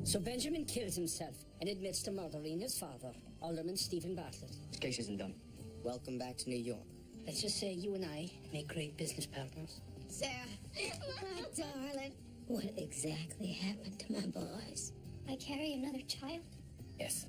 So Benjamin kills himself and admits to murdering his father, Alderman Stephen Bartlett. This case isn't done. Welcome back to New York. Let's just say you and I make great business partners. Sarah, my darling. What exactly happened to my boys? I carry another child? Yes.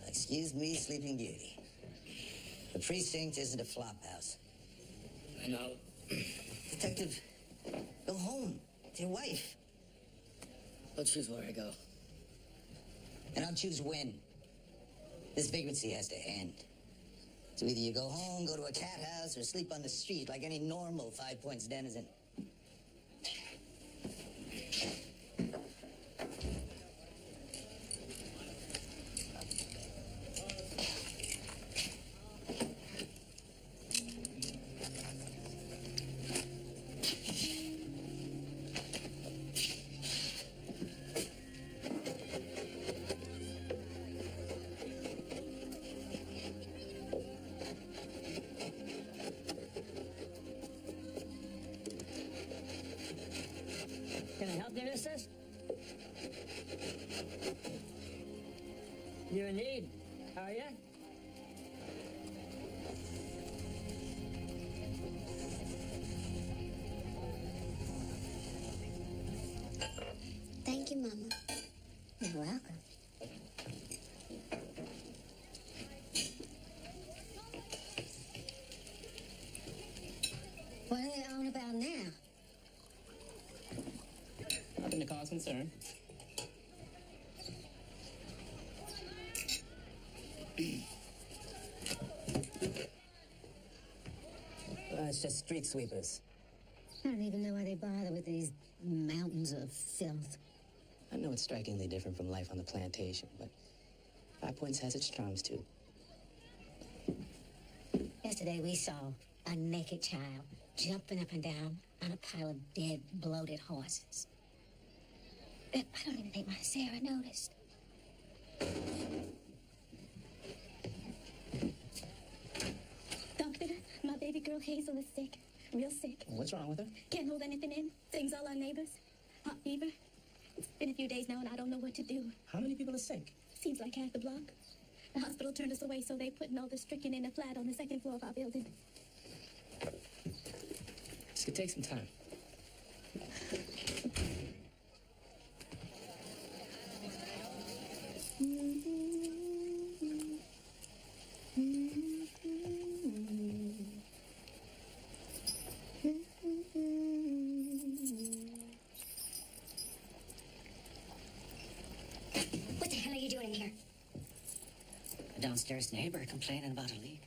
Excuse me, Sleeping Beauty. The precinct isn't a flop house. I know. Detective, go home to your wife. I'll choose where I go. And I'll choose when. This vagrancy has to end. So either you go home, go to a cat house, or sleep on the street like any normal 5 Points denizen. Can I help you, missus? You're in need, are you? Thank you, Mama. You're welcome. What are they on about now? Nothing to cause concern. It's just street sweepers. I don't even know why they bother with these mountains of filth. I know it's strikingly different from life on the plantation, but 5 Points has its charms, too. Yesterday we saw a naked child jumping up and down on a pile of dead, bloated horses. I don't even think my Sarah noticed. Doctor, my baby girl Hazel is sick. Real sick. What's wrong with her? Can't hold anything in. Things all our neighbors. Hot fever. It's been a few days now and I don't know what to do. How many people are sick? Seems like half the block. The hospital turned us away, so they putting all the stricken in a flat on the second floor of our building. This could take some time. What the hell are you doing in here? A downstairs neighbor complaining about a leak.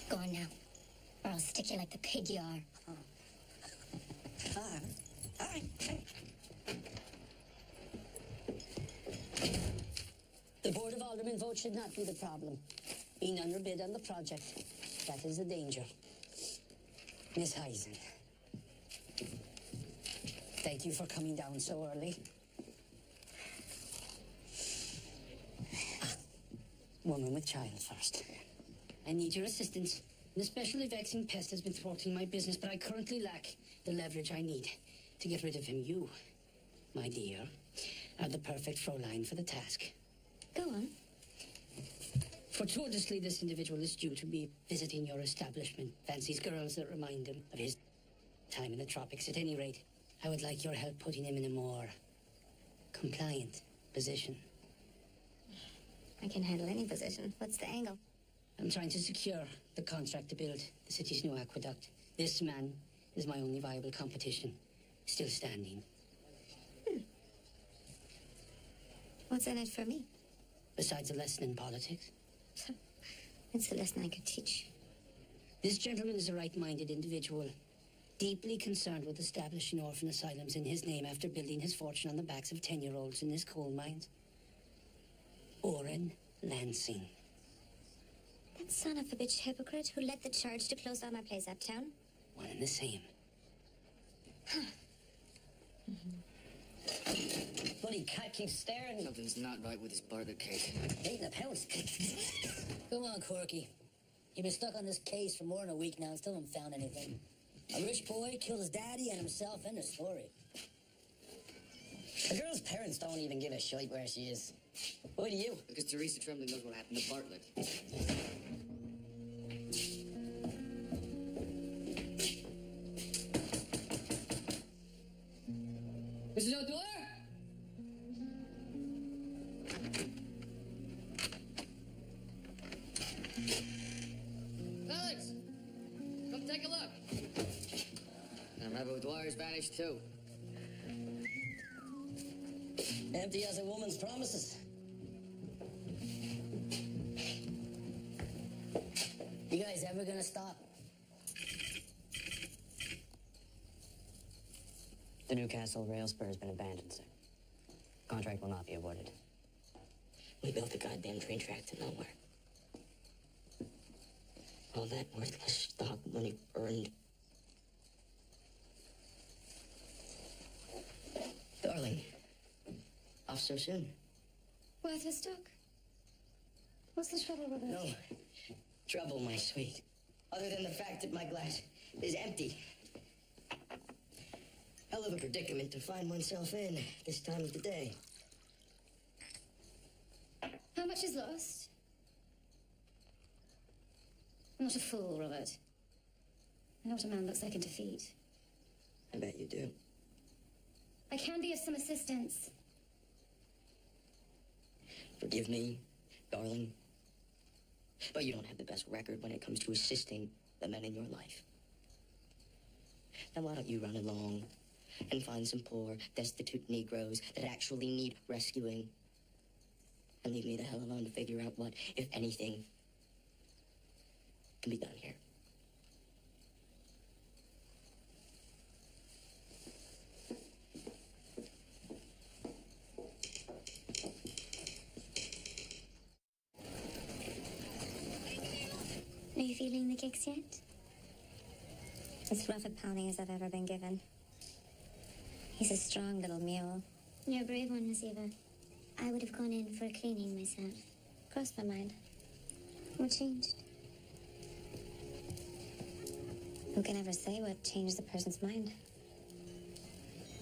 Go on now, or I'll stick you like the pig you are. All right. The Board of Aldermen vote should not be the problem. Being underbid on the project, that is the danger. Miss Heisen, thank you for coming down so early. Woman with child first. I need your assistance. An especially vexing pest has been thwarting my business, but I currently lack the leverage I need to get rid of him. You, my dear, are the perfect Fräulein for the task. Go on. Fortuitously, this individual is due to be visiting your establishment. Fancies girls that remind him of his time in the tropics. At any rate, I would like your help putting him in a more compliant position. I can handle any position. What's the angle? I'm trying to secure the contract to build the city's new aqueduct. This man is my only viable competition. Still standing. What's in it for me? Besides a lesson in politics. It's a lesson I could teach. This gentleman is a right-minded individual, deeply concerned with establishing orphan asylums in his name after building his fortune on the backs of 10-year-olds in his coal mines. Oren Lansing. That son of a bitch hypocrite who led the charge to close down my place uptown? One and the same. Bloody cat keeps staring. Something's not right with this burger cake. Eating a pounce. Come on, Corky. You've been stuck on this case for more than a week now and still haven't found anything. A rich boy killed his daddy and himself in the story. The girl's parents don't even give a shite where she is. Why do you? Because Teresa Trembling knows what happened to Bartlett. Mrs. O'Dwyer? Alex! Come take a look. And Rebel O'Dwyer's vanished too. Empty as a woman's promises. You guys ever gonna stop? The Newcastle rail spur has been abandoned, sir. Contract will not be awarded. We built a goddamn train track to nowhere. All that worthless stock money earned. Darling, off so soon? Worthless stock? What's the trouble with it? No trouble, my sweet. Other than the fact that my glass is empty. Hell of a predicament to find oneself in this time of the day. How much is lost? I'm not a fool, Robert. I know what a man looks like in defeat. I bet you do. I can be of some assistance. Forgive me, darling. But you don't have the best record when it comes to assisting the men in your life. Then why don't you run along and find some poor, destitute Negroes that actually need rescuing? And leave me the hell alone to figure out what, if anything, can be done here. Are you feeling the kicks yet? As rough at pounding as I've ever been given. He's a strong little mule. You're a brave one, Miss Eva. I would have gone in for a cleaning myself. Crossed my mind. What changed? Who can ever say what changed the person's mind?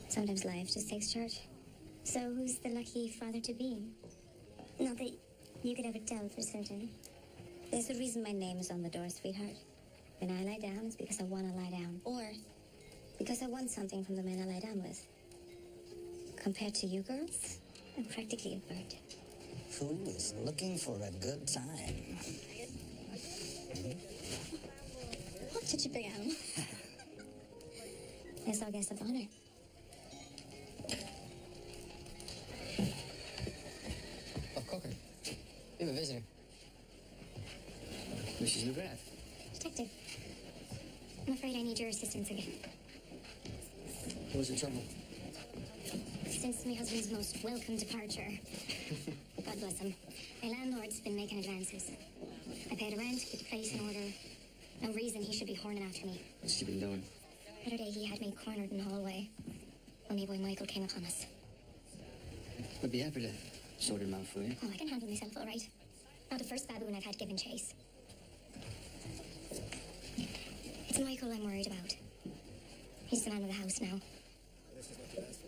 Sometimes life just takes charge. So who's the lucky father-to-be? Not that you could ever tell for certain. There's a reason my name is on the door, sweetheart. When I lie down, it's because I want to lie down. Or because I want something from the men I lie down with. Compared to you girls, I'm practically a bird. Who is looking for a good time? What did you bring out? It's our guest of honor. Oh, Cocker. We have a visitor. Mrs. McGrath. Detective, I'm afraid I need your assistance again. What's the trouble? Since my husband's most welcome departure, God bless him, my landlord's been making advances. I paid a rent, keep the place in order. No reason he should be horning after me. What's she been doing? The other day he had me cornered in the hallway when my boy Michael came upon us. I'd be happy to sort him out for you. Oh, I can handle myself all right. Not the first baboon I've had given chase. It's Michael I'm worried about. He's the man of the house now.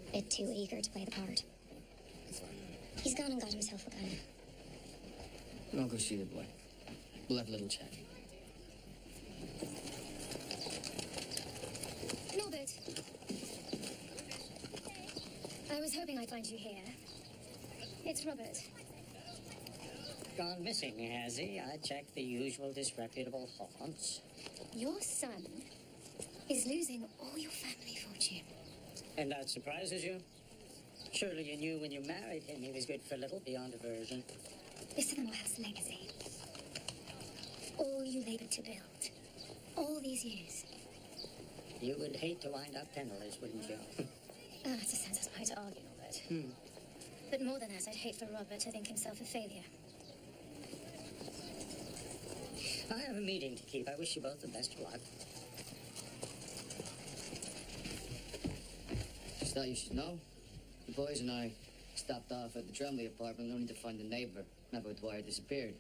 A bit too eager to play the part. He's gone and got himself a gun. I'll go see the boy. We'll have a little chat. Norbert. I was hoping I'd find you here. It's Robert. gone missing, has he? I checked the usual disreputable haunts. Your son is losing all your family fortune. And that surprises you? Surely you knew when you married him he was good for little beyond aversion. This is the Morehouse legacy. All you labored to build. All these years. You would hate to wind up penniless, wouldn't you? It's a senseless point to argue, Robert. But more than that, I'd hate for Robert to think himself a failure. I have a meeting to keep. I wish you both the best of luck. Just thought you should know. The boys and I stopped off at the Drumley apartment only to find the neighbor, Mabel Dwyer, disappeared.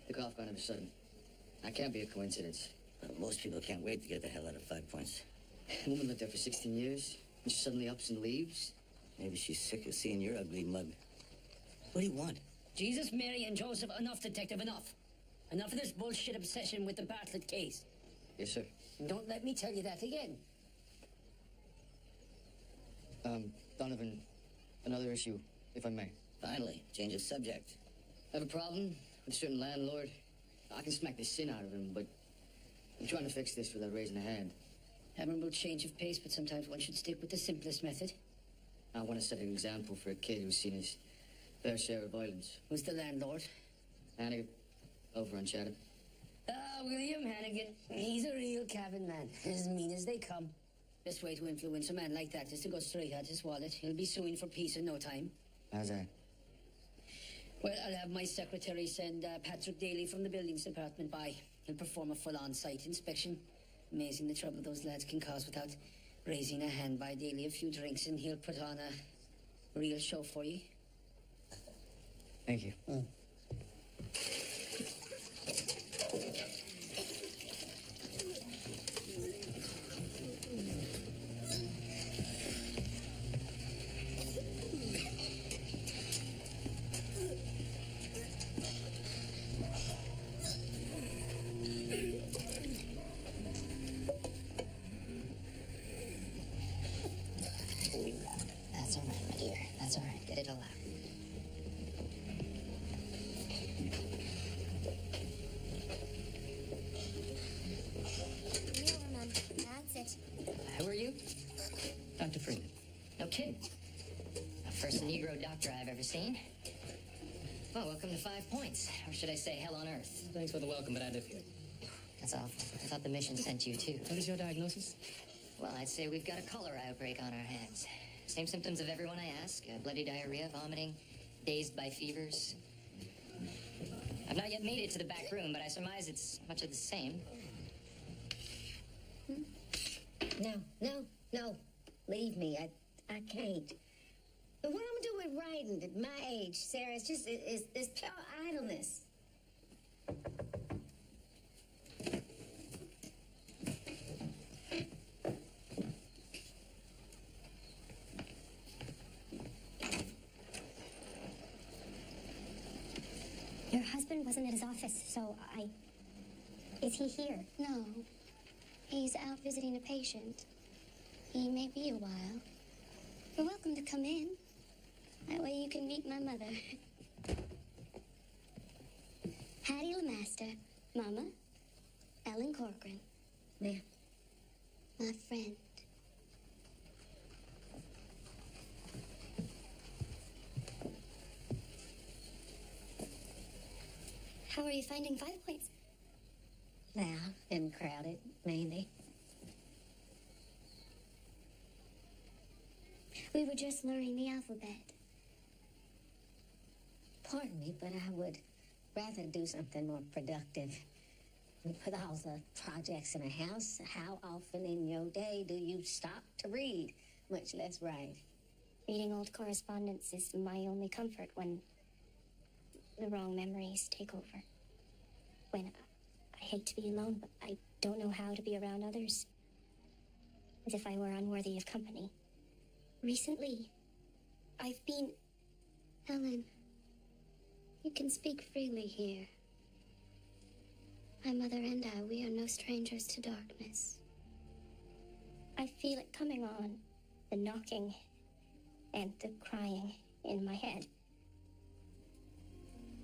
Took off kind of a sudden. That can't be a coincidence. Most people can't wait to get the hell out of 5 Points. The woman lived there for 16 years, and she suddenly ups and leaves. Maybe she's sick of seeing your ugly mug. What do you want? Jesus, Mary, and Joseph, enough, detective, enough. Enough of this bullshit obsession with the Bartlett case. Yes, sir. And don't let me tell you that again. Donovan, another issue, if I may. Finally, change of subject. I have a problem with a certain landlord. I can smack the sin out of him, but I'm trying to fix this without raising a hand. Admirable change of pace, but sometimes one should stick with the simplest method. I want to set an example for a kid who's seen his fair share of violence. Who's the landlord? Hannigan, over on Chatham. William Hannigan. He's a real cabin man. As mean as they come. Best way to influence a man like that is to go straight at his wallet. He'll be suing for peace in no time. How's that? Well, I'll have my secretary send Patrick Daly from the buildings department by. He'll perform a full-on site inspection. Amazing the trouble those lads can cause without raising a hand. By Daly a few drinks and he'll put on a real show for you. Thank you. That's all right, my dear. That's all right. Get it all out. That's it. Who are you? Dr. Freeman. No kidding. First Negro doctor I've ever seen. Well, welcome to 5 Points. Or should I say hell on earth? Thanks for the welcome, but I live here. That's awful. I thought the mission sent you, too. What is your diagnosis? Well, I'd say we've got a cholera outbreak on our hands. Same symptoms of everyone I ask. Bloody diarrhea, vomiting, dazed by fevers. I've not yet made it to the back room, but I surmise it's much of the same. No. Leave me. I can't. But what I'm gonna do with writing at my age, Sarah, it's just, it's pure idleness. Your husband wasn't at his office, so Is he here? No. He's out visiting a patient. He may be a while. You're welcome to come in. That way you can meet my mother. Hattie LeMaster, Mama, Ellen Corcoran. Ma'am. My friend. How are you finding 5 Points? Now, and crowded, mainly. We were just learning the alphabet. Pardon me, but I would rather do something more productive. With all the projects in a house, how often in your day do you stop to read, much less write? Reading old correspondence is my only comfort when the wrong memories take over. When I hate to be alone, but I don't know how to be around others. As if I were unworthy of company. Recently, I've been... Ellen, you can speak freely here. My mother and I, we are no strangers to darkness. I feel it coming on. The knocking and the crying in my head.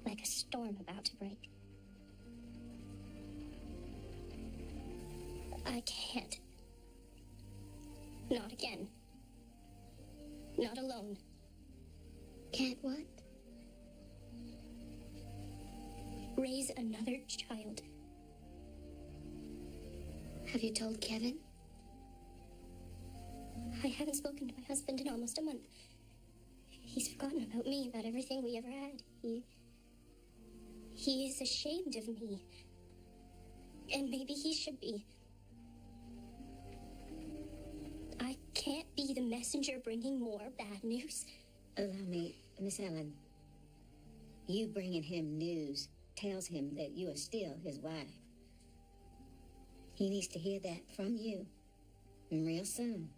Like like a storm about to break. I can't. Not again. Not alone. Can't what? Raise another child. Have you told Kevin? I haven't spoken to my husband in almost a month. He's forgotten about me, about everything we ever had. He is ashamed of me. And maybe he should be. I can't be the messenger bringing more bad news. Allow me, Miss Ellen. You bringing him news tells him that you are still his wife. He needs to hear that from you, and real soon.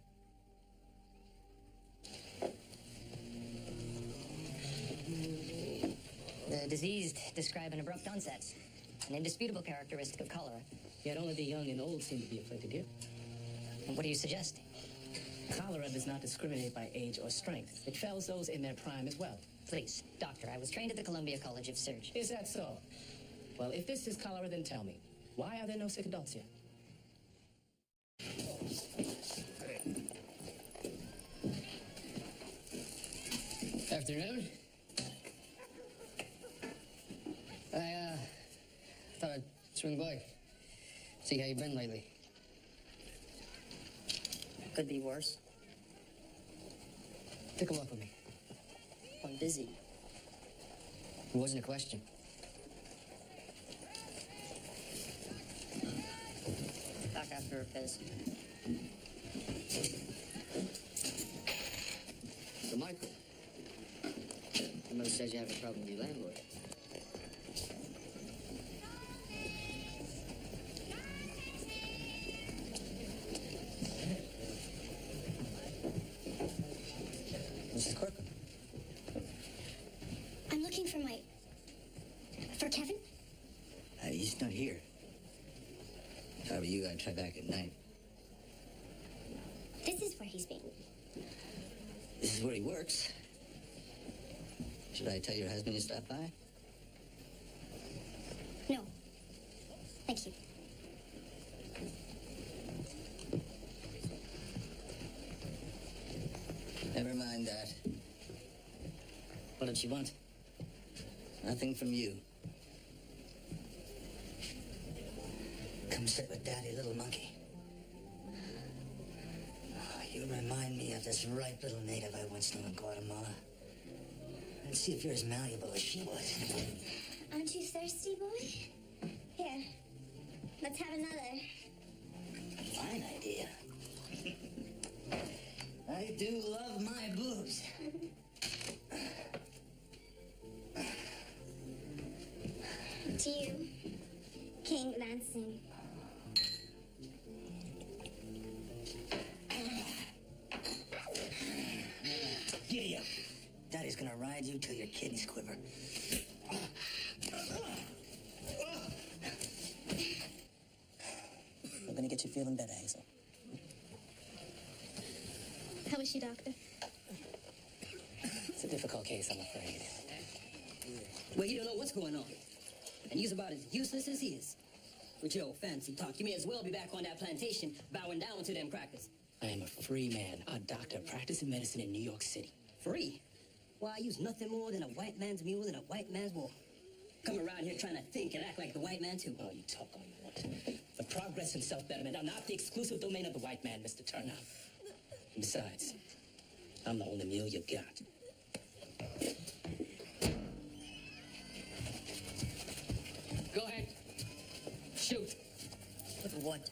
The diseased describe an abrupt onset, an indisputable characteristic of cholera. Yet only the young and old seem to be afflicted here. And what do you suggest? Cholera does not discriminate by age or strength. It fells those in their prime as well. Please, doctor, I was trained at the Columbia College of Surgery. Is that so? Well, if this is cholera, then tell me, why are there no sick adults here? Afternoon. I thought I'd swing by. See how you been lately. Could be worse. Take a walk with me. I'm busy. It wasn't a question. Back after Epis. So, Michael, your mother says you have a problem with your landlord. Mrs. Corcoran. I'm looking for for Kevin? He's not here. If I were you, I'd try back at night. This is where he's been. This is where he works. Should I tell your husband to stop by? No. Thank you. Never mind that. What did she want? Nothing from you. Come sit with Daddy, little monkey. Oh, you remind me of this ripe little native I once knew in Guatemala. Let's see if you're as malleable as she was. Aren't you thirsty, boy? Here, let's have another. Fine idea. I do love my boobs. To you, King Lansing. Giddy up. Daddy's gonna ride you till your kidneys quiver. I'm gonna get you feeling better, Hazel. How is she, doctor? It's a difficult case, I'm afraid. Well, you don't know what's going on. And you're about as useless as he is. With your old fancy talk, you may as well be back on that plantation, bowing down to them crackers. I am a free man, a doctor practicing medicine in New York City. Free? Why, you's nothing more than a white man's mule in a white man's war. Come around here trying to think and act like the white man, too. Oh, you talk all you want. The progress and self-betterment are not the exclusive domain of the white man, Mr. Turner. And besides, I'm the only mule you've got. Go ahead. Shoot. Look at what?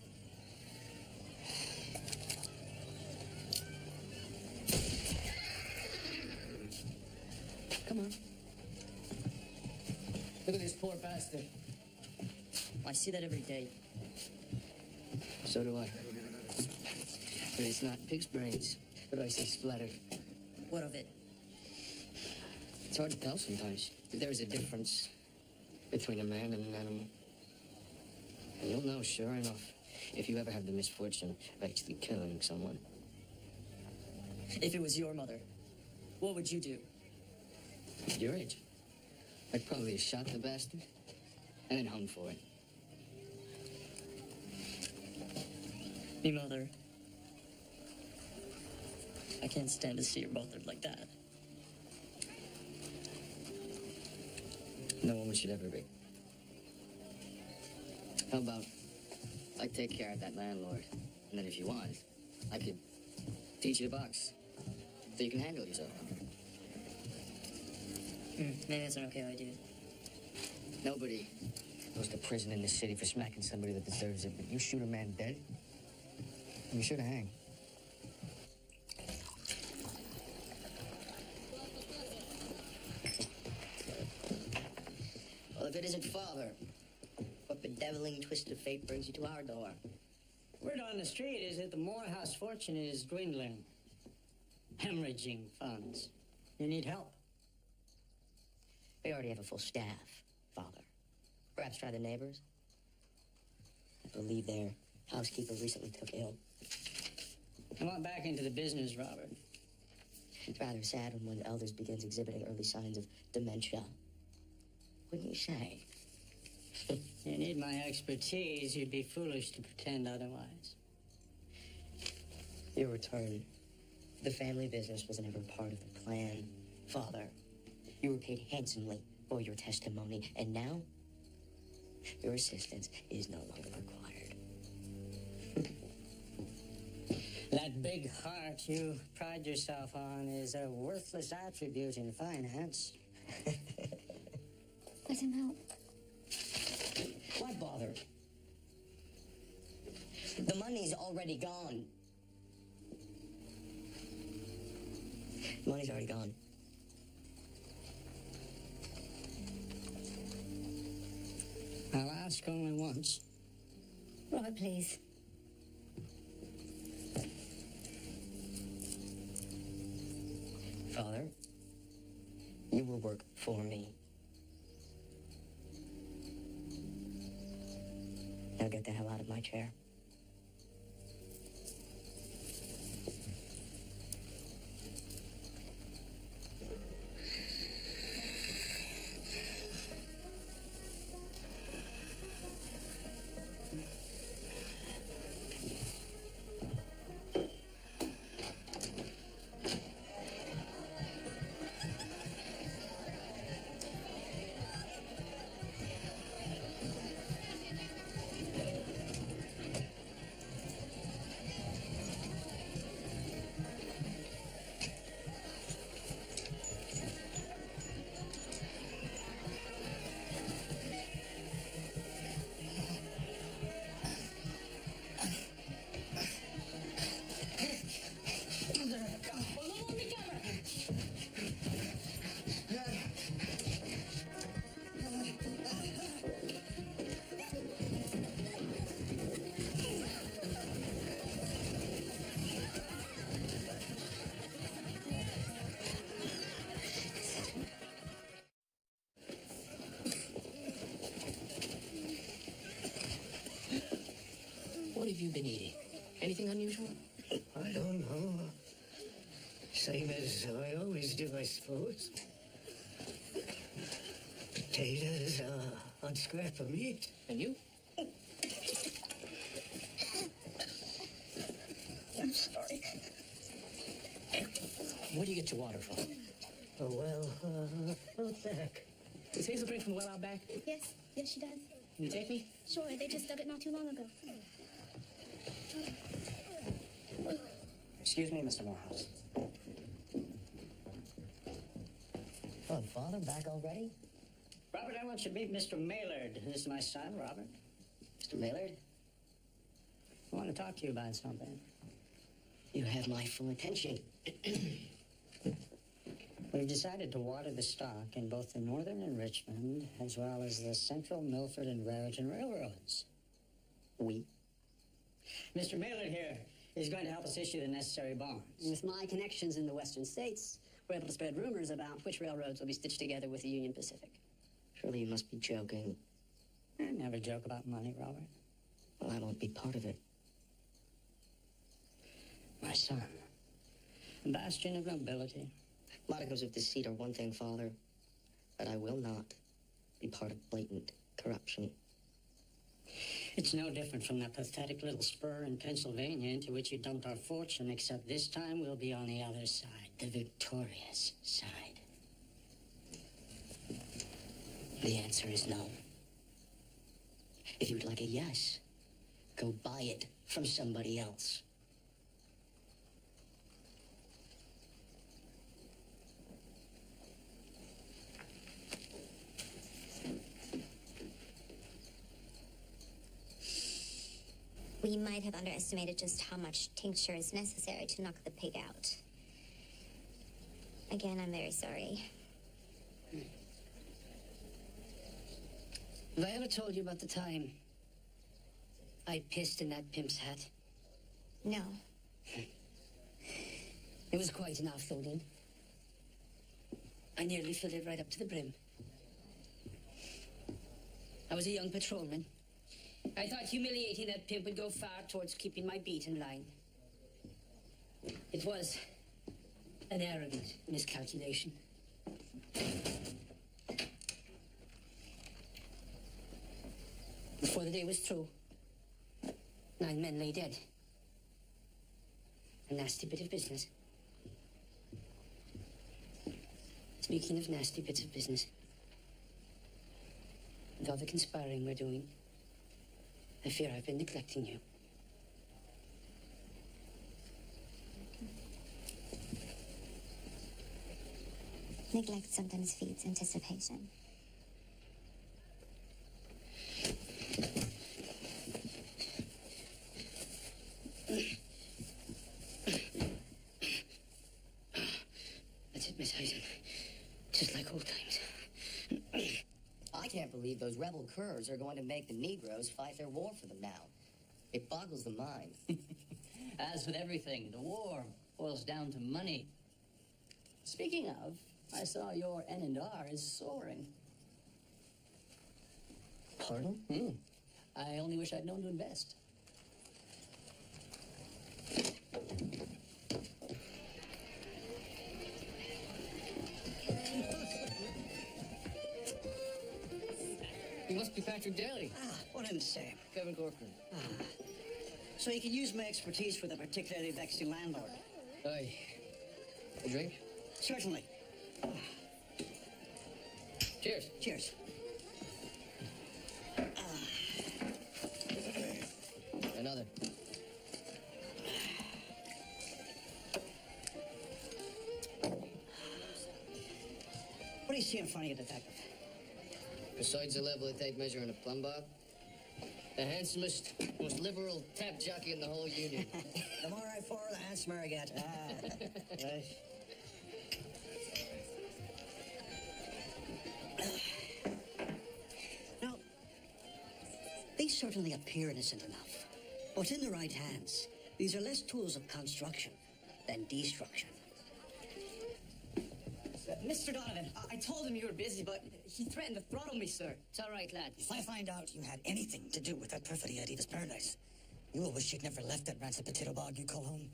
Come on. Look at this poor bastard. I see that every day. So do I. But it's not pig's brains, but I see splattered. What of it? It's hard to tell sometimes. There's a difference between a man and an animal. And you'll know, sure enough, if you ever have the misfortune of actually killing someone. If it was your mother, what would you do? Your age. I'd probably have shot the bastard and then hung for it. Me mother. I can't stand to see her bothered like that. No woman should ever be. How about I take care of that landlord, and then if you want, I could teach you to box so you can handle yourself. Maybe that's an okay idea. Nobody goes to prison in this city for smacking somebody that deserves it, but you shoot a man dead, you're sure to hang. Well, if it isn't father, what bedeviling twist of fate brings you to our door? Word on the street is that the Morehouse fortune is dwindling, hemorrhaging funds. You need help. We already have a full staff, father. Perhaps try the neighbors? I believe their housekeeper recently took ill. I want back into the business, Robert. It's rather sad when one elders begins exhibiting early signs of dementia. Wouldn't you say? You need my expertise. You'd be foolish to pretend otherwise. Your return. The family business was never part of the plan, father. You were paid handsomely for your testimony, and now your assistance is no longer required. That big heart you pride yourself on is a worthless attribute in finance. Let him help. Why bother? The money's already gone. Money's already gone. I'll ask only once. Robert, please. Father, you will work for me. Now get the hell out of my chair. What have you been eating? Anything unusual? I don't know. Same as I always do, I suppose. Potatoes on scrap of meat. And you? I'm sorry. Where do you get your water from? Oh, well, out back. Does Hazel drink from the well out back? Yes, yes, she does. Can you take me? Sure, they just dug it not too long ago. Excuse me, Mr. Morehouse. Oh, father, back already? Robert, I want you to meet Mr. Maylard. This is my son, Robert. Mr. Maylard? I want to talk to you about something. You have my full attention. We've decided to water the stock in both the Northern and Richmond, as well as the Central, Milford, and Raritan railroads. We? Mr. Maylard here is going to help us issue the necessary bonds. With my connections in the western states, we're able to spread rumors about which railroads will be stitched together with the Union Pacific. Surely you must be joking. I never joke about money, Robert. Well, I won't be part of it. My son, a bastion of nobility. Modicums of deceit are one thing, father, but I will not be part of blatant corruption. It's no different from that pathetic little spur in Pennsylvania into which you dumped our fortune, except this time we'll be on the other side, the victorious side. The answer is no. If you'd like a yes, go buy it from somebody else. We might have underestimated just how much tincture is necessary to knock the pig out. Again, I'm very sorry. Have I ever told you about the time I pissed in that pimp's hat? No. It was quite an offloading. I nearly filled it right up to the brim. I was a young patrolman. I thought humiliating that pimp would go far towards keeping my beat in line. It was an arrogant miscalculation. Before the day was through, 9 men lay dead. A nasty bit of business. Speaking of nasty bits of business, with all the conspiring we're doing, I fear I've been neglecting you. Neglect sometimes feeds anticipation. That's it, Miss Eisen. Just like old times. I can't believe those rebel curs are going to make the Negroes fight their war for them now. It boggles the mind. As with everything, the war boils down to money. Speaking of, I saw your N&R is soaring. Pardon? I only wish I'd known to invest. You must be Patrick Daly. What in the same? Kevin Corcoran. So you can use my expertise with a particularly vexing landlord. Aye. A drink? Certainly. Cheers. Cheers. Another. What do you see in front of you, detective? Besides the level of tape measure and a plumb bob, the handsomest, most liberal tap jockey in the whole union. The more I pour, the handsomer I get. Right. Now, these certainly appear innocent enough. But in the right hands, these are less tools of construction than destruction. Mr. Donovan, I told him you were busy, but he threatened to throttle me, sir. It's all right, lad. If I find out you had anything to do with that perfidy at Eva's Paradise, you will wish you'd never left that rancid potato bog you call home.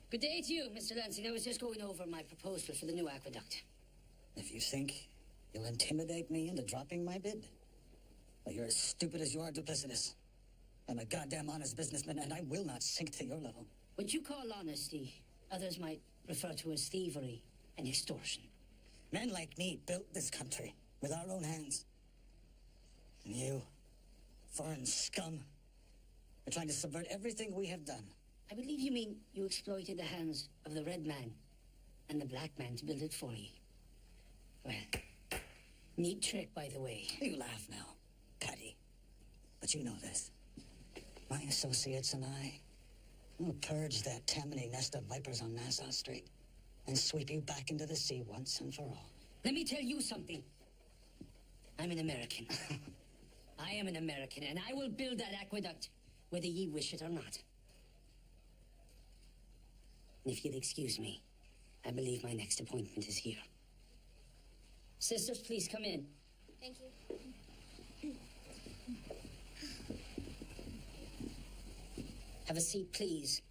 Good day to you, Mr. Lansing. I was just going over my proposal for the new aqueduct. If you think you'll intimidate me into dropping my bid, well, you're as stupid as you are duplicitous. I'm a goddamn honest businessman, and I will not sink to your level. What you call honesty, others might refer to as thievery and extortion. Men like me built this country with our own hands. And you, foreign scum, are trying to subvert everything we have done. I believe you mean you exploited the hands of the red man and the black man to build it for you. Well, neat trick, by the way. You laugh now, Patty. But you know this. My associates and I will purge that Tammany nest of vipers on Nassau Street and sweep you back into the sea once and for all. Let me tell you something. I'm an American. I am an American, and I will build that aqueduct, whether ye wish it or not. And if you'll excuse me, I believe my next appointment is here. Sisters, please come in. Thank you. Have a seat, please.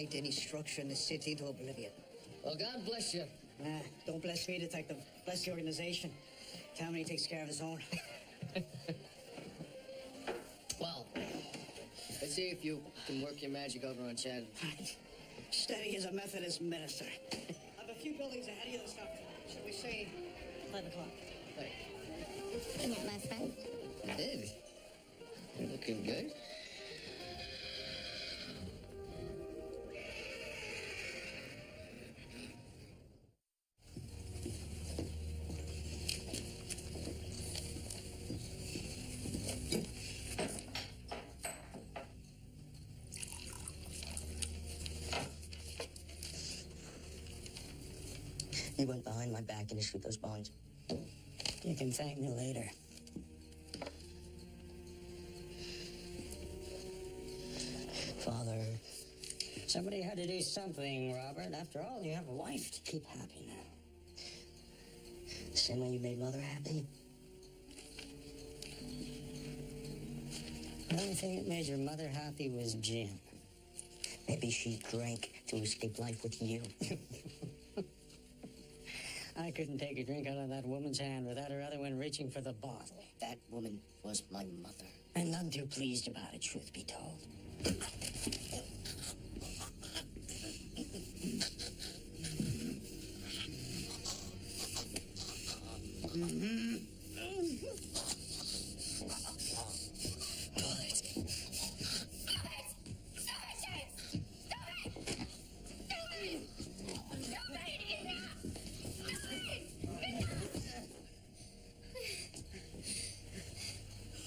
annihilate any structure in the city into oblivion. Well, God bless you. Don't bless me, Detective. Bless the organization. Tammany takes care of his own. Well, let's see if you can work your magic over on Chad. Steady as a Methodist minister. I've a few buildings ahead of you that stop. Shall we say 5 o'clock? Hey, You met my friend? I did. You're looking good. You went behind my back and issued those bonds. You can thank me later. Father, somebody had to do something, Robert. After all, you have a wife to keep happy now. The same way you made Mother happy. The only thing that made your mother happy was gin. Maybe she drank to escape life with you. I couldn't take a drink out of that woman's hand without her other one reaching for the bottle. That woman was my mother. And none too pleased about it, truth be told.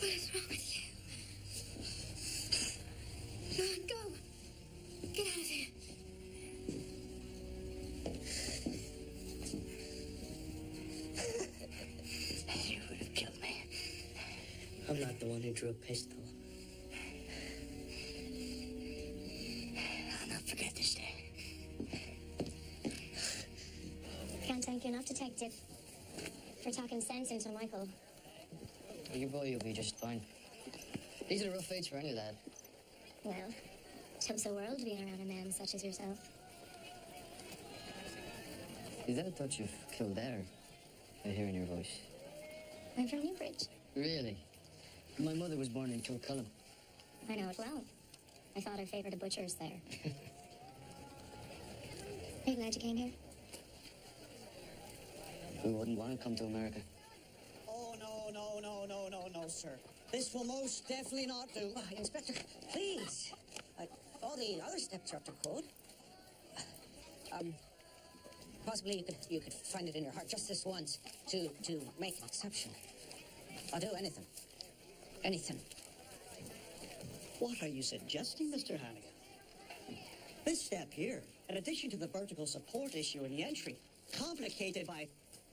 What is wrong with you? Come on, go. Get out of here. You would have killed me. I'm not the one who drew a pistol. I'll not forget this day. Can't thank you enough, Detective, for talking sense into Michael. Your boy will be just fine. These are rough fates for any lad. Well, shows the world being around a man such as yourself. Is that a touch of Kildare I hear in your voice? I'm from Newbridge. Really? My mother was born in Kilcullen. I know it well. My father favored a butcher's there. Are you glad you came here? We wouldn't want to come to America. Oh, no, sir. This will most definitely not do. Inspector, please. All the other steps are up to code. Possibly you could find it in your heart just this once to make an exception. I'll do anything. Anything. What are you suggesting, Mr. Hannigan? This step here, in addition to the vertical support issue in the entry, complicated by,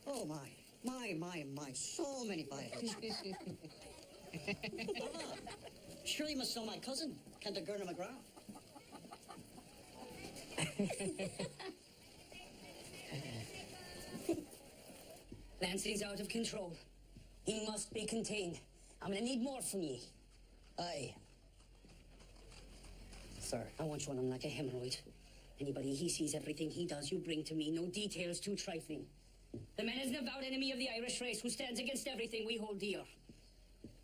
oh my, so many violations. Sure you must know my cousin, Kentigernah McGrath. Lansing's out of control. He must be contained. I'm gonna need more from ye. Aye. Sir, I want you on him like a hemorrhoid. Anybody he sees, everything he does, you bring to me. No details too trifling. The man is an avowed enemy of the Irish race who stands against everything we hold dear.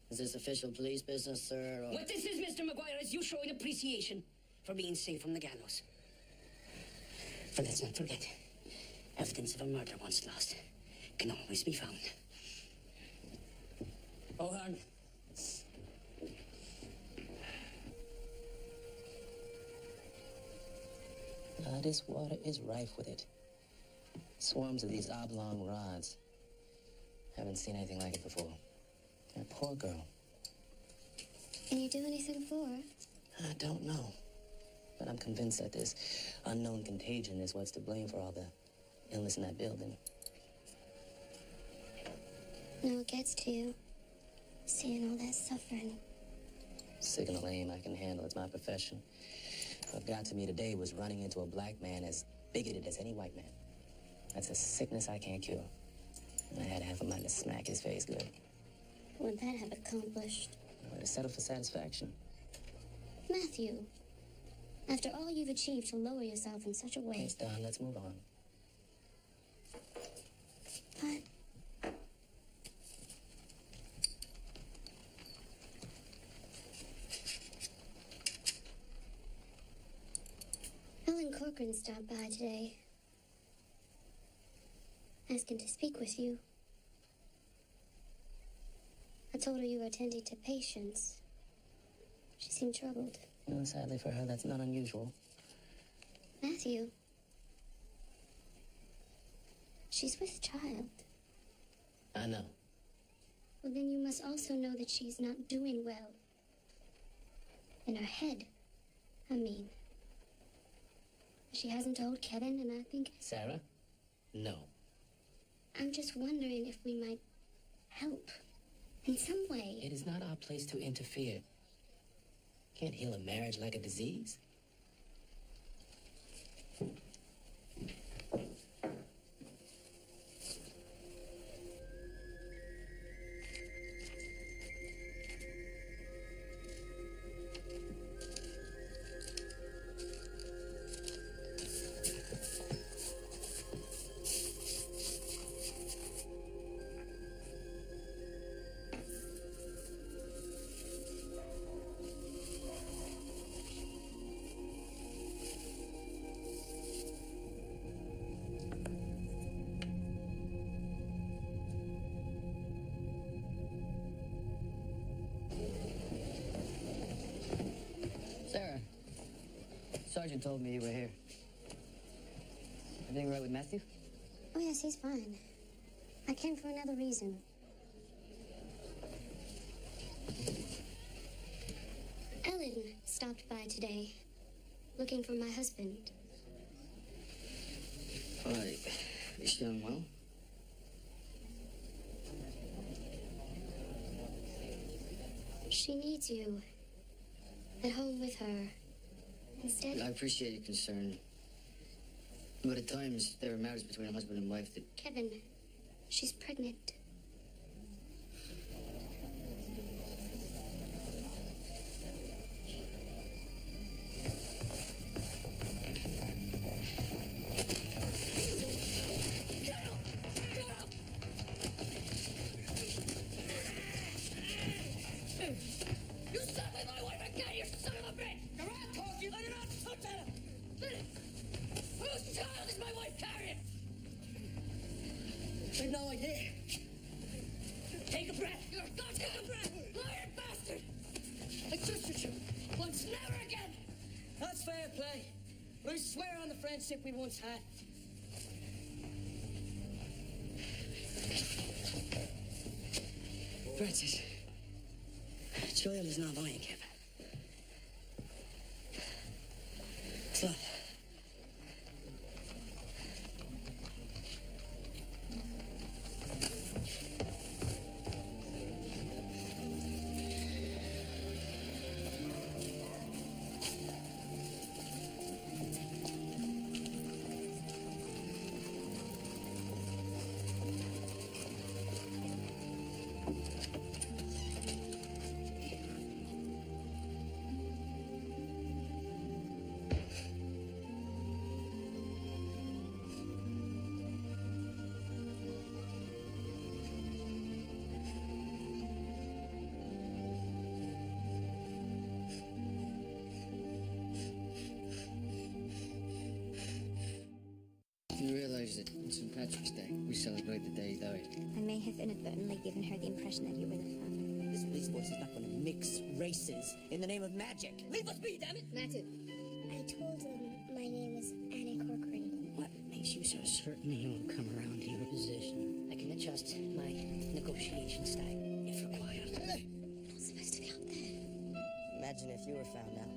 Is this official police business, sir? Or... What this is, Mr. McGuire, is you showing appreciation for being safe from the gallows. For let's not forget, evidence of a murder once lost can always be found. O'Hearn. This water is rife with it. Swarms of these oblong rods. Haven't seen anything like it before. That poor girl. Can you do anything for her? I don't know. But I'm convinced that this unknown contagion is what's to blame for all the illness in that building. No, it gets to you. Seeing all that suffering. Sick and lame, I can handle. It's my profession. What got to me today was running into a black man as bigoted as any white man. That's a sickness I can't cure. I had half a mind to smack his face good. What would that have accomplished? I would have settled for satisfaction. Matthew, After all you've achieved to lower yourself in such a way. It's done. Let's move on. But Ellen Corcoran stopped by today, asking to speak with you. I told her you were attending to patients. She seemed troubled. Well, sadly for her, that's not unusual. Matthew, she's with child. I know. Well, then you must also know that she's not doing well. In her head, I mean. She hasn't told Kevin, and I think... Sarah? No. I'm just wondering if we might help in some way. It is not our place to interfere. Can't heal a marriage like a disease. Sarah, Sergeant told me you were here. Everything right with Matthew? Oh, yes, he's fine. I came for another reason. Ellen stopped by today, looking for my husband. Why, is she unwell? She needs you at home with her. Instead, I appreciate your concern. But at times, there are matters between a husband and wife that... Kevin, she's pregnant. You slept with my wife again, you son of a bitch! You're out talking, let it out, touch at him! Let it! Whose child is my wife carrying? I have no idea. Take a breath. You're not take a breath! Liar bastard! I trusted you. Once, never again! That's fair play. But I swear on the friendship we once had. Francis, child is not mine, Kevin. It's not. You realize that on St. Patrick's Day, we celebrate the day he died. I may have inadvertently given her the impression that you were the father. This police force is not going to mix races in the name of magic. Leave us be, damn it! Matthew. I told him my name is Annie Corcoran. What makes you so certain he won't come around to your position? I can adjust my negotiation style if required. Imagine if you were found out.